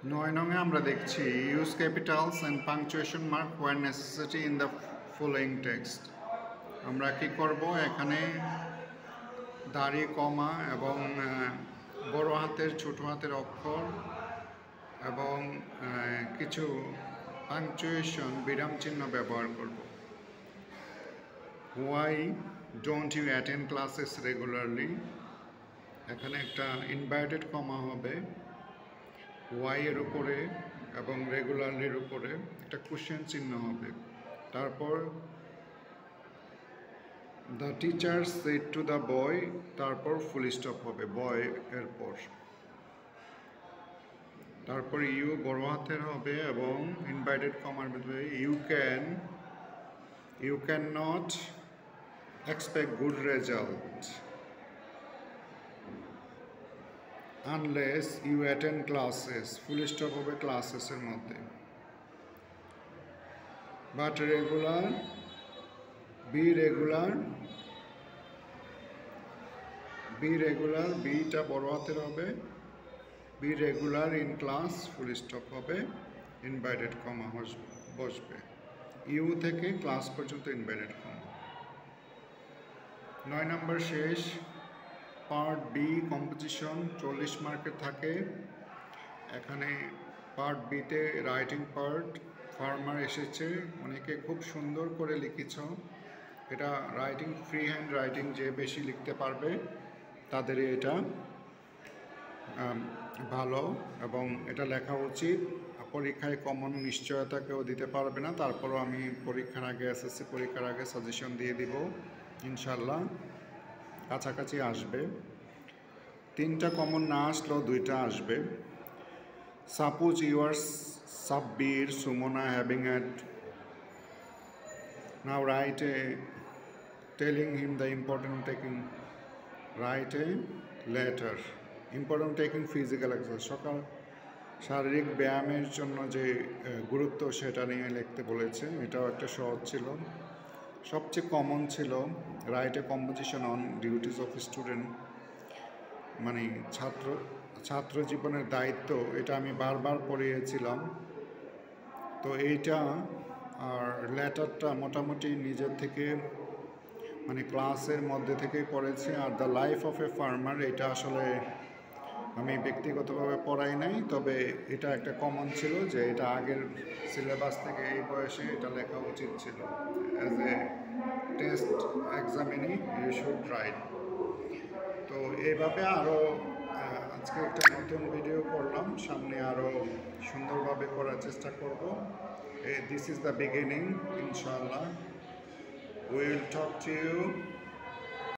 9 নং এ আমরা দেখছি use capitals and punctuation mark where necessity in the following text. আমরা কি করব, এখানে দাড়ি, কমা এবং বড় হাতের ছোট হাতের অক্ষর এবং কিছু পাংচুয়েশন বিরাম চিহ্ন ব্যবহার করব। Why don't you attend classes regularly, এখানে একটা ইনভার্টেড কমা হবে ওয়াই এর উপরে এবং রেগুলারলির উপরে একটা কোশ্চেন চিহ্ন হবে। তারপর the teacher said to the boy, তারপর ফুল স্টপ হবে বয় এর পর। তারপর ইউ বড় হাতের হবে এবং ইনভার্টেড কমার ভিতরে you can not expect good result unless you attend classes, full stop হবে ক্লাসেসের মধ্যে। বাট রেগুলার, বি রেগুলার, বিটা বড় হাতের হবে, B regular in class, full stop হবে, ইনভার্টেড কমা বসবে। ইউ থেকে ক্লাস পর্যন্ত ইনভার্টেড কমা। 9 নম্বর শেষ। পার্ট বি কম্পোজিশন 40 মার্কের থাকে। এখানে পার্ট বিতে রাইটিং পার্ট ফার্মার এসেছে, অনেকে খুব সুন্দর করে লিখেছ। এটা রাইটিং ফ্রি হ্যান্ড রাইটিং, যে বেশি লিখতে পারবে তাদের এটা ভালো এবং এটা লেখা উচিত। পরীক্ষায় কমন নিশ্চয়তা কেউ দিতে পারবে না, তারপরও আমি পরীক্ষার আগে এসএসসি পরীক্ষার আগে সাজেশন দিয়ে দিব, ইনশাল্লাহ কাছাকাছি আসবে। 3টা কমন না আসলেও 2টা আসবে। Suppose you are Sabbir Sumona having at now write a telling him the important taking, write a letter, important taking physical exercise, সকাল শারীরিক ব্যায়ামের জন্য যে গুরুত্ব সেটা নিয়ে লিখতে বলেছে। এটাও একটা সহজ ছিল। সবচেয়ে কমন ছিল write a composition on duties of student, মানে ছাত্র জীবনের দায়িত্ব। এটা আমি বারবার পড়িয়েছিলাম। তো এইটা আর লেটারটা মোটামুটি নিজের থেকে, মানে ক্লাসের মধ্যে থেকেই পড়েছি। Are the life of a farmer, এটা আসলে আমি ব্যক্তিগতভাবে পড়াই নাই, তবে এটা একটা কমন ছিল যে এটা আগের সিলেবাস থেকে এই বয়সে এটা লেখা উচিত ছিল। As a test examinee you should write. তো এইভাবে আরও আজকে একটা নতুন ভিডিও করলাম, সামনে আরও সুন্দরভাবে করার চেষ্টা করব। This is the beginning, inshallah. We will talk to you